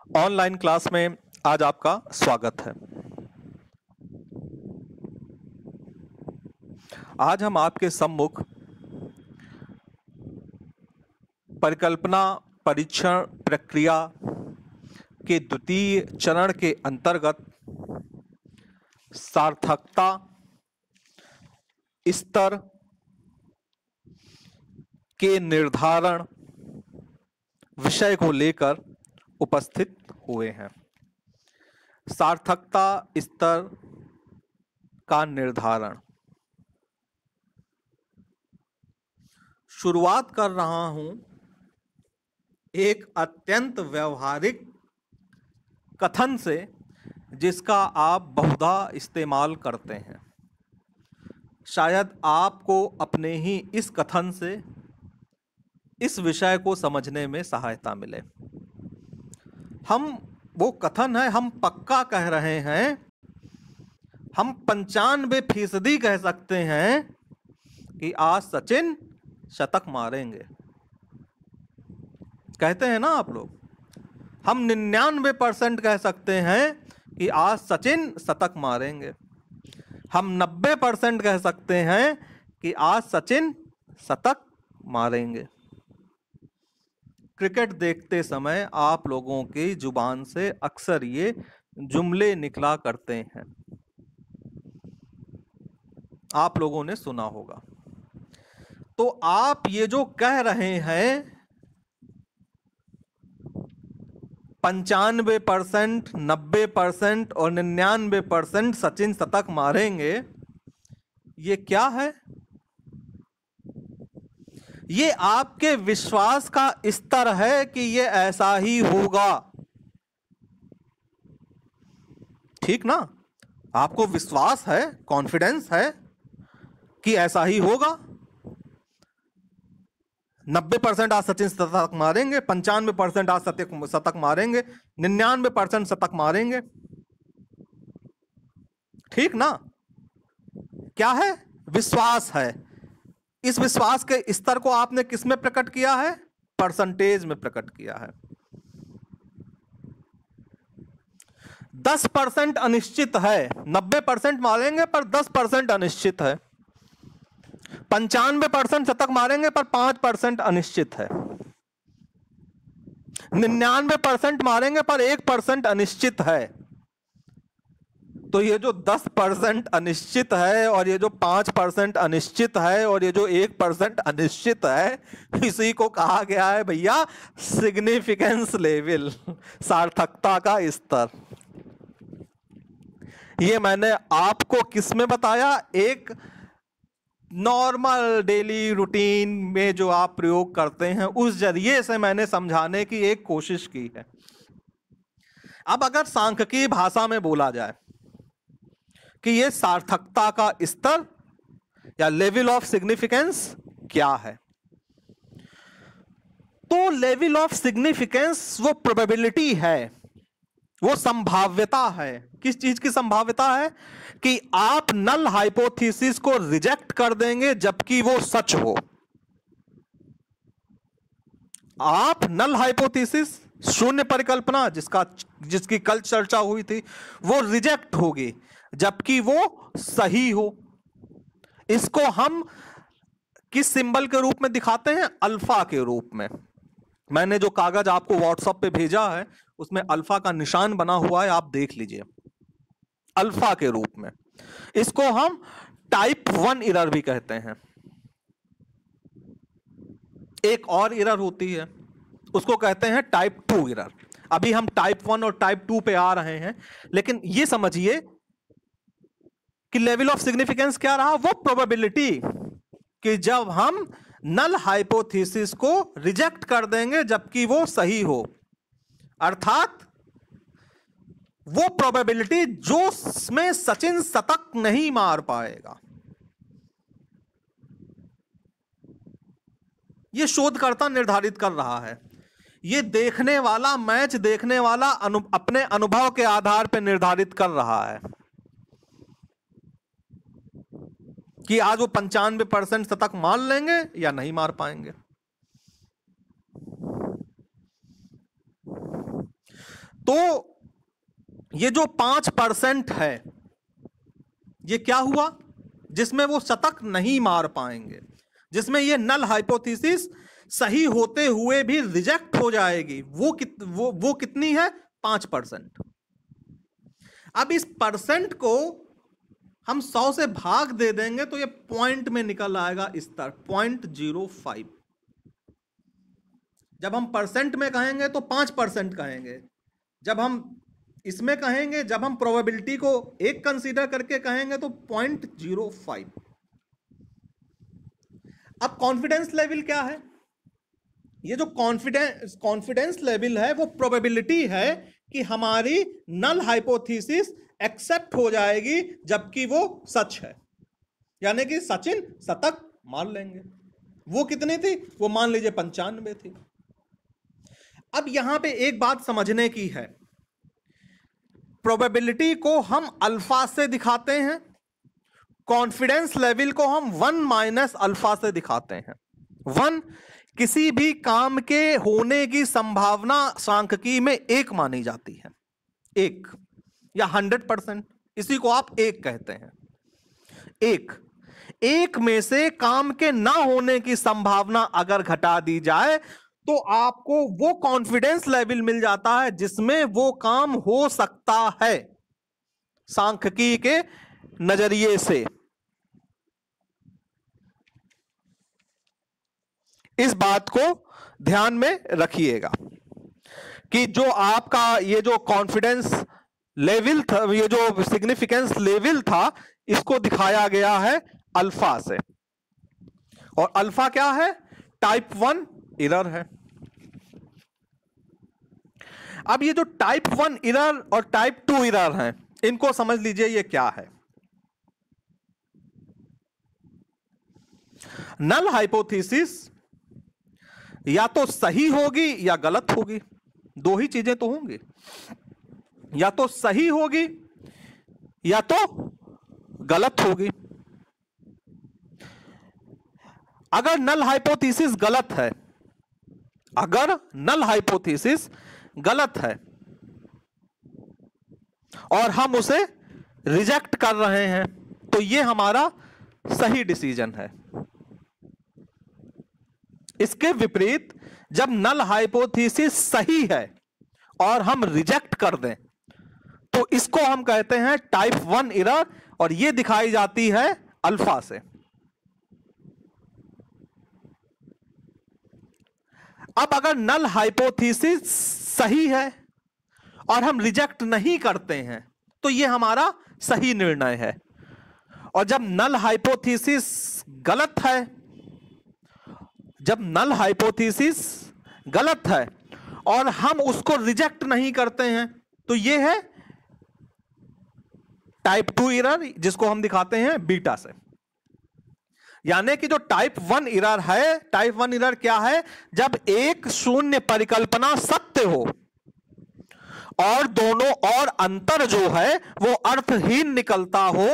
Online class में आज आपका स्वागत है। आज हम आपके सम्मुख परिकल्पना परीक्षण प्रक्रिया के द्वितीय चरण के अंतर्गत सार्थकता स्तर के निर्धारण विषय को लेकर उपस्थित हुए हैं। सार्थकता स्तर का निर्धारण शुरुआत कर रहा हूं एक अत्यंत व्यवहारिक कथन से जिसका आप बहुधा इस्तेमाल करते हैं। शायद आपको अपने ही इस कथन से इस विषय को समझने में सहायता मिले। वो कथन है, हम पक्का कह रहे हैं, हम 95% कह सकते हैं कि आज सचिन शतक मारेंगे। कहते हैं ना आप लोग। हम 99% कह सकते हैं कि आज सचिन शतक मारेंगे। हम 90% कह सकते हैं कि आज सचिन शतक मारेंगे। क्रिकेट देखते समय आप लोगों की जुबान से अक्सर ये जुमले निकला करते हैं, आप लोगों ने सुना होगा। तो आप ये जो कह रहे हैं 95%, 90% और 99% सचिन शतक मारेंगे, ये क्या है? ये आपके विश्वास का स्तर है कि ये ऐसा ही होगा। ठीक ना? आपको विश्वास है, कॉन्फिडेंस है कि ऐसा ही होगा। 90% आज सचिन शतक मारेंगे, 95% आज शतक मारेंगे, 99% शतक मारेंगे। ठीक ना? क्या है? विश्वास है। इस विश्वास के स्तर को आपने किस में प्रकट किया है? परसेंटेज में प्रकट किया है। 10% अनिश्चित है। 90% मारेंगे पर 10% अनिश्चित है। 95% शतक मारेंगे पर 5% अनिश्चित है। 99% मारेंगे पर 1% अनिश्चित है। तो ये जो 10% अनिश्चित है और ये जो 5% अनिश्चित है और ये जो 1% अनिश्चित है, इसी को कहा गया है भैया सिग्निफिकेंस लेवल, सार्थकता का स्तर। ये मैंने आपको किस में बताया? एक नॉर्मल डेली रूटीन में जो आप प्रयोग करते हैं उस जरिए से मैंने समझाने की एक कोशिश की है। अब अगर सांख्यिकी भाषा में बोला जाए कि ये सार्थकता का स्तर या लेवल ऑफ सिग्निफिकेंस क्या है, तो लेवल ऑफ सिग्निफिकेंस वो प्रोबेबिलिटी है, वो संभाव्यता है। किस चीज की संभाव्यता है? कि आप नल हाइपोथेसिस को रिजेक्ट कर देंगे जबकि वो सच हो। आप नल हाइपोथेसिस, शून्य परिकल्पना जिसकी कल चर्चा हुई थी, वो रिजेक्ट होगी जबकि वो सही हो। इसको हम किस सिंबल के रूप में दिखाते हैं? अल्फा के रूप में। मैंने जो कागज आपको व्हाट्सएप पे भेजा है उसमें अल्फा का निशान बना हुआ है, आप देख लीजिए। अल्फा के रूप में इसको हम टाइप 1 एरर भी कहते हैं। एक और एरर होती है, उसको कहते हैं टाइप 2 एरर। अभी हम टाइप 1 और टाइप 2 पे आ रहे हैं, लेकिन ये समझिए कि लेवल ऑफ सिग्निफिकेंस क्या रहा? वो प्रोबेबिलिटी कि जब हम नल हाइपोथेसिस को रिजेक्ट कर देंगे जबकि वो सही हो, अर्थात वो प्रोबेबिलिटी जो में सचिन शतक नहीं मार पाएगा। ये शोधकर्ता निर्धारित कर रहा है। ये देखने वाला, मैच देखने वाला अपने अनुभव के आधार पर निर्धारित कर रहा है कि आज वो 95% शतक मार लेंगे या नहीं मार पाएंगे। तो ये जो 5% है, ये क्या हुआ, जिसमें वो शतक नहीं मार पाएंगे, जिसमें ये नल हाइपोथेसिस सही होते हुए भी रिजेक्ट हो जाएगी, वो कितनी है, 5%। अब इस परसेंट को हम 100 से भाग दे देंगे तो ये पॉइंट में निकल आएगा इस तरह 0.05। जब हम परसेंट में कहेंगे तो 5% कहेंगे, जब हम इसमें कहेंगे, जब हम प्रोबेबिलिटी को एक कंसीडर करके कहेंगे तो 0.05। अब कॉन्फिडेंस लेवल क्या है, ये जो कॉन्फिडेंस लेवल है वो प्रोबेबिलिटी है कि हमारी नल हाइपोथेसिस एक्सेप्ट हो जाएगी जबकि वो सच है, यानी कि सचिन शतक मार लेंगे। वो कितनी थी, वो मान लीजिए 95 थी। अब यहां पे एक बात समझने की है, प्रोबेबिलिटी को हम अल्फा से दिखाते हैं, कॉन्फिडेंस लेवल को हम 1 माइनस अल्फा से दिखाते हैं। 1 किसी भी काम के होने की संभावना सांख्यिकी में 1 मानी जाती है, 1 या 100%, इसी को आप 1 कहते हैं। 1 में से काम के ना होने की संभावना अगर घटा दी जाए तो आपको वो कॉन्फिडेंस लेवल मिल जाता है जिसमें वो काम हो सकता है सांख्यिकी के नजरिए से। इस बात को ध्यान में रखिएगा कि जो आपका ये जो कॉन्फिडेंस लेवल था, ये जो सिग्निफिकेंस लेवल था, इसको दिखाया गया है अल्फा से, और अल्फा क्या है, टाइप 1 एरर है। अब ये जो टाइप 1 एरर और टाइप 2 एरर हैं, इनको समझ लीजिए ये क्या है। नल हाइपोथेसिस या तो सही होगी या गलत होगी, दो ही चीजें तो होंगी, या तो सही होगी या तो गलत होगी। अगर नल हाइपोथेसिस गलत है, अगर नल हाइपोथेसिस गलत है और हम उसे रिजेक्ट कर रहे हैं तो यह हमारा सही डिसीजन है। इसके विपरीत जब नल हाइपोथेसिस सही है और हम रिजेक्ट कर दें तो इसको हम कहते हैं टाइप 1 एरर, और यह दिखाई जाती है अल्फा से। अब अगर नल हाइपोथेसिस सही है और हम रिजेक्ट नहीं करते हैं तो यह हमारा सही निर्णय है, और जब नल हाइपोथेसिस गलत है, जब नल हाइपोथेसिस गलत है और हम उसको रिजेक्ट नहीं करते हैं तो यह है टाइप 2 एरर, जिसको हम दिखाते हैं बीटा से। यानी कि जो टाइप 1 एरर है, टाइप 1 एरर क्या है, जब एक शून्य परिकल्पना सत्य हो और दोनों और अंतर जो है वो अर्थहीन निकलता हो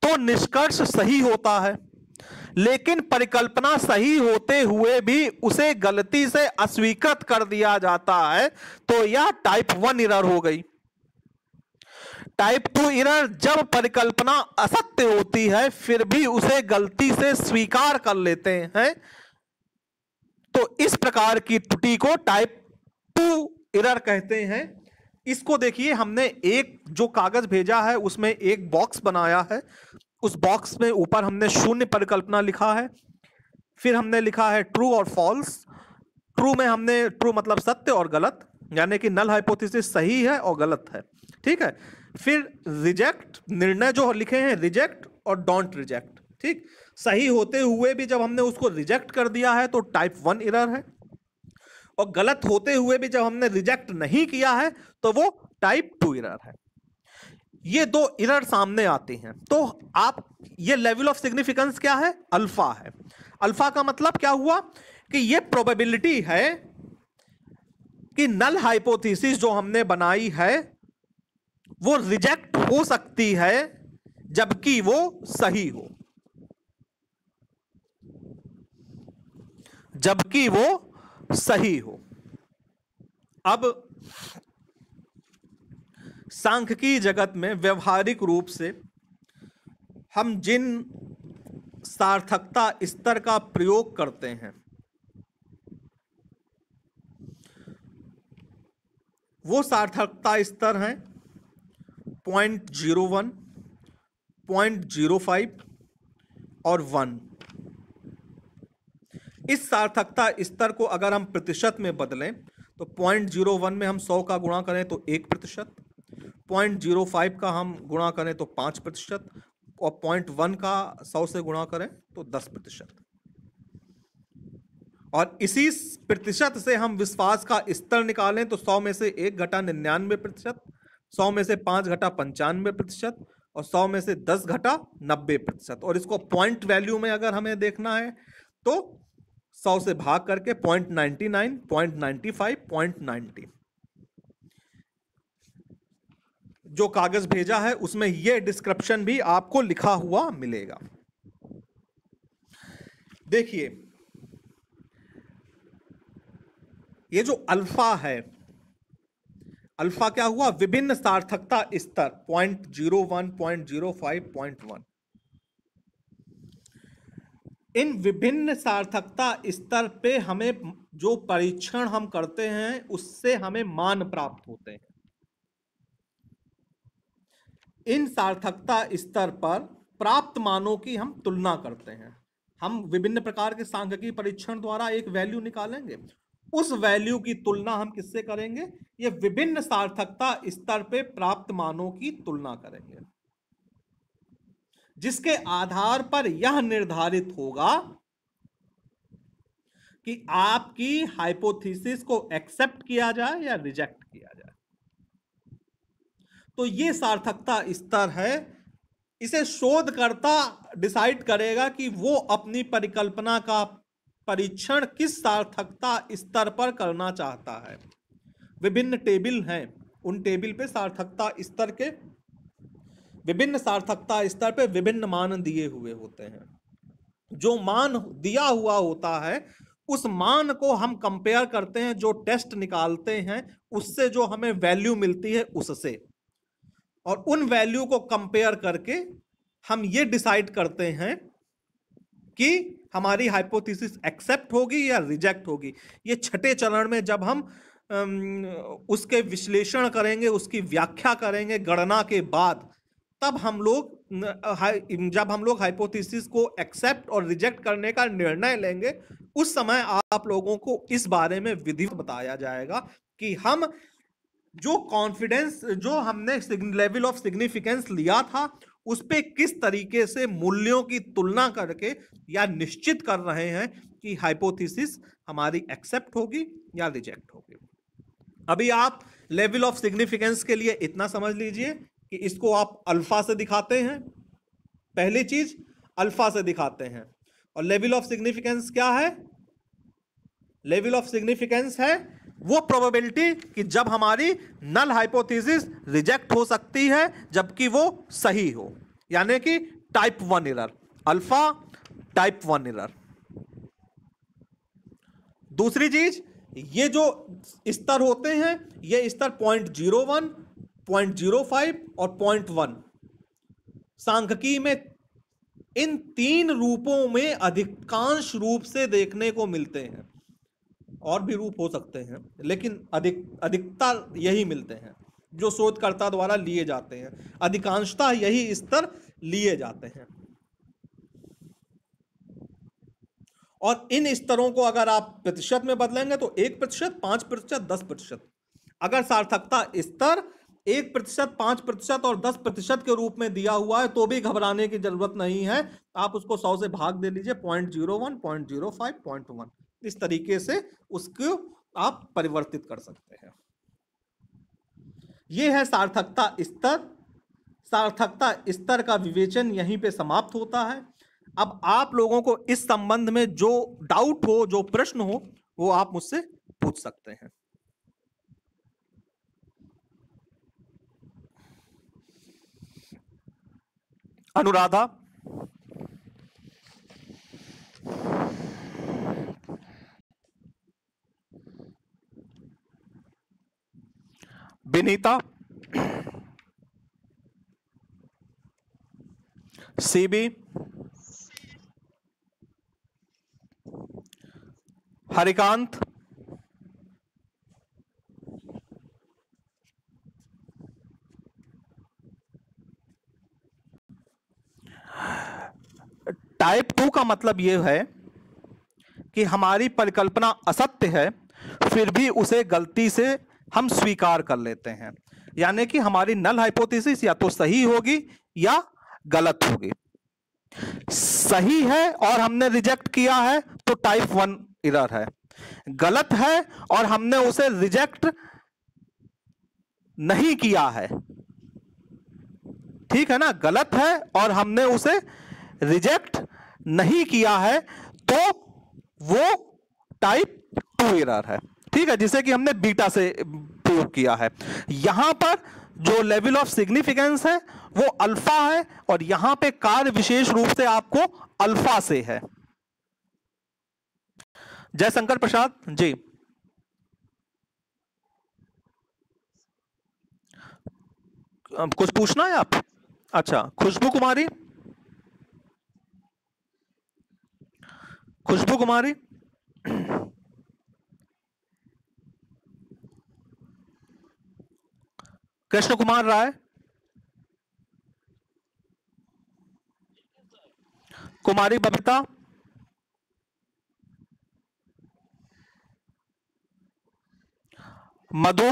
तो निष्कर्ष सही होता है, लेकिन परिकल्पना सही होते हुए भी उसे गलती से अस्वीकृत कर दिया जाता है तो यह टाइप 1 एरर हो गई। टाइप 2 एरर जब परिकल्पना असत्य होती है फिर भी उसे गलती से स्वीकार कर लेते हैं, तो इस प्रकार की त्रुटि को टाइप 2 एरर कहते हैं। इसको देखिए, हमने एक जो कागज भेजा है उसमें एक बॉक्स बनाया है, उस बॉक्स में ऊपर हमने शून्य परिकल्पना लिखा है, फिर हमने लिखा है ट्रू और फॉल्स। ट्रू में हमने, ट्रू मतलब सत्य और गलत, यानी कि नल हाइपोथेसिस सही है और गलत है, ठीक है। फिर रिजेक्ट, निर्णय जो लिखे हैं रिजेक्ट और डोंट रिजेक्ट, ठीक। सही होते हुए भी जब हमने उसको रिजेक्ट कर दिया है तो टाइप 1 एरर है, और गलत होते हुए भी जब हमने रिजेक्ट नहीं किया है तो वो टाइप 2 एरर है। ये दो एरर सामने आती हैं तो आप, ये लेवल ऑफ सिग्निफिकेंस क्या है, अल्फा है। अल्फा का मतलब क्या हुआ कि ये प्रोबेबिलिटी है कि नल हाइपोथेसिस जो हमने बनाई है वो रिजेक्ट हो सकती है जबकि वो सही हो, जबकि वो सही हो। अब सांख्यिकी जगत में व्यवहारिक रूप से हम जिन सार्थकता स्तर का प्रयोग करते हैं वो सार्थकता स्तर हैं 0.01, 0.05 और 1। इस सार्थकता स्तर को अगर हम प्रतिशत में बदलें तो 0.01 में हम 100 का गुणा करें तो 1%, 0.05 का हम गुणा करें तो 5% और 0.1 का 100 से गुणा करें तो 10%। और इसी प्रतिशत से हम विश्वास का स्तर निकालें तो 100 में से 1 घटा 99%, 100 में से 5 घटा 95% और 100 में से 10 घटा 90%। और इसको पॉइंट वैल्यू में अगर हमें देखना है तो 100 से भाग करके 0.99, 0.95, 0.90। जो कागज भेजा है उसमें यह डिस्क्रिप्शन भी आपको लिखा हुआ मिलेगा। देखिए ये जो अल्फा है, अल्फा क्या हुआ, विभिन्न सार्थकता स्तर 0.01, 0.05, 0.1। इन विभिन्न सार्थकता स्तर पे हमें जो परीक्षण हम करते हैं उससे हमें मान प्राप्त होते हैं। इन सार्थकता स्तर पर प्राप्त मानों की हम तुलना करते हैं। हम विभिन्न प्रकार के सांख्यिकीय परीक्षण द्वारा एक वैल्यू निकालेंगे, उस वैल्यू की तुलना हम किससे करेंगे, ये विभिन्न सार्थकता स्तर पे प्राप्त मानों की तुलना करेंगे, जिसके आधार पर यह निर्धारित होगा कि आपकी हाइपोथेसिस को एक्सेप्ट किया जाए या रिजेक्ट किया जाए। तो ये सार्थकता स्तर है, इसे शोधकर्ता डिसाइड करेगा कि वो अपनी परिकल्पना का परीक्षण किस सार्थकता स्तर पर करना चाहता है। विभिन्न टेबल हैं, उन टेबल पे सार्थकता स्तर के विभिन्न सार्थकता स्तर पे विभिन्न मान दिए हुए होते हैं। जो मान दिया हुआ होता है उस मान को हम कंपेयर करते हैं, जो टेस्ट निकालते हैं उससे जो हमें वैल्यू मिलती है उससे, और उन वैल्यू को कंपेयर करके हम ये डिसाइड करते हैं कि हमारी हाइपोथेसिस एक्सेप्ट होगी या रिजेक्ट होगी। ये छठे चरण में जब हम उसके विश्लेषण करेंगे, उसकी व्याख्या करेंगे गणना के बाद, तब हम लोग जब हम लोग हाइपोथेसिस को एक्सेप्ट और रिजेक्ट करने का निर्णय लेंगे, उस समय आप लोगों को इस बारे में विधिवत बताया जाएगा कि हम जो कॉन्फिडेंस, जो हमने लेवल ऑफ सिग्निफिकेंस लिया था उस पे किस तरीके से मूल्यों की तुलना करके या निश्चित कर रहे हैं कि हाइपोथेसिस हमारी एक्सेप्ट होगी या रिजेक्ट होगी। अभी आप लेवल ऑफ सिग्निफिकेंस के लिए इतना समझ लीजिए कि इसको आप अल्फा से दिखाते हैं, पहली चीज अल्फा से दिखाते हैं। और लेवल ऑफ सिग्निफिकेंस क्या है, लेवल ऑफ सिग्निफिकेंस है वो प्रोबेबिलिटी कि जब हमारी नल हाइपोथेसिस रिजेक्ट हो सकती है जबकि वो सही हो, यानी कि type 1 error, alpha type 1 error. दूसरी चीज, ये जो स्तर होते हैं ये स्तर 0.01, 0.05 और 0.1 सांख्यिकी में इन तीन रूपों में अधिकांश रूप से देखने को मिलते हैं। और भी रूप हो सकते हैं लेकिन अधिकतर यही मिलते हैं जो शोधकर्ता द्वारा लिए जाते हैं, अधिकांशतः यही स्तर लिए जाते हैं। और इन स्तरों को अगर आप प्रतिशत में बदलेंगे तो 1%, 5%, 10%। अगर सार्थकता स्तर 1%, 5% और 10% के रूप में दिया हुआ है तो भी घबराने की जरूरत नहीं है, आप उसको 100 से भाग दे लीजिए, 0.01, 0.05, 0.1, इस तरीके से उसको आप परिवर्तित कर सकते हैं। यह है सार्थकता स्तर। सार्थकता स्तर का विवेचन यहीं पे समाप्त होता है। अब आप लोगों को इस संबंध में जो डाउट हो, जो प्रश्न हो, वो आप मुझसे पूछ सकते हैं। अनुराधा, विनीता, सीबी, हरिकांत, टाइप 2 का मतलब यह है कि हमारी परिकल्पना असत्य है, फिर भी उसे गलती से हम स्वीकार कर लेते हैं। यानी कि हमारी नल हाइपोथेसिस या तो सही होगी या गलत होगी। सही है और हमने रिजेक्ट किया है तो टाइप 1 एरर है। गलत है और हमने उसे रिजेक्ट नहीं किया है, ठीक है ना, गलत है और हमने उसे रिजेक्ट नहीं किया है तो वो टाइप 2 एरर है, ठीक है, जिसे कि हमने बीटा से प्रयोग किया है। यहां पर जो लेवल ऑफ सिग्निफिकेंस है वो अल्फा है और यहां पे कार्य विशेष रूप से आपको अल्फा से है। जयशंकर प्रसाद जी, कुछ पूछना है आप? अच्छा, खुशबू कुमारी, खुशबू कुमारी, कृष्ण कुमार राय, कुमारी बबीता, मधु,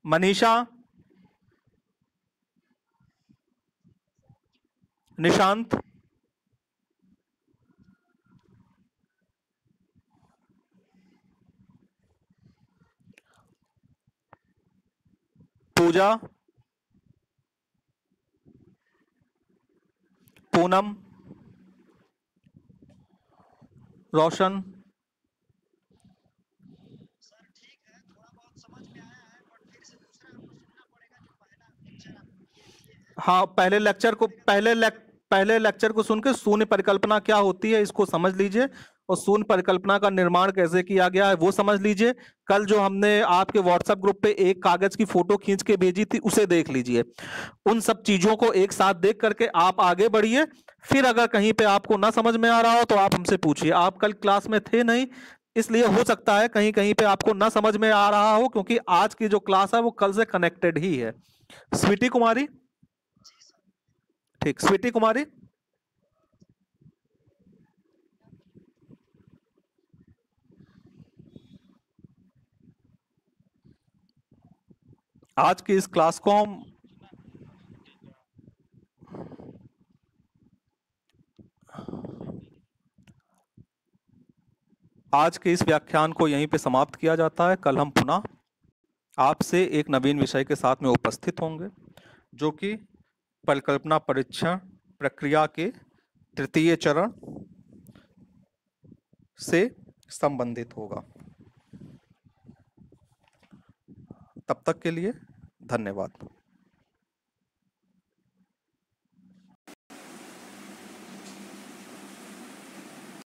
मनीषा, निशांत, पूजा, पूनम, रोशन, हाँ, पहले लेक्चर को सुन के शून्य परिकल्पना क्या होती है इसको समझ लीजिए, और शून्य परिकल्पना का निर्माण कैसे किया गया है वो समझ लीजिए। कल जो हमने आपके व्हाट्सएप ग्रुप पे एक कागज की फोटो खींच के भेजी थी उसे देख लीजिए। उन सब चीजों को एक साथ देख करके आप आगे बढ़िए। फिर अगर कहीं पे आपको ना समझ में आ रहा हो तो आप हमसे पूछिए। आप कल क्लास में थे नहीं, इसलिए हो सकता है कहीं कहीं पे आपको ना समझ में आ रहा हो, क्योंकि आज की जो क्लास है वो कल से कनेक्टेड ही है। स्वीटी कुमारी, ठीक, स्वीटी कुमारी, आज की इस क्लास को हम आज के इस व्याख्यान को यहीं पे समाप्त किया जाता है। कल हम पुनः आपसे एक नवीन विषय के साथ में उपस्थित होंगे जो कि परिकल्पना परीक्षण प्रक्रिया के तृतीय चरण से संबंधित होगा। तब तक के लिए धन्यवाद।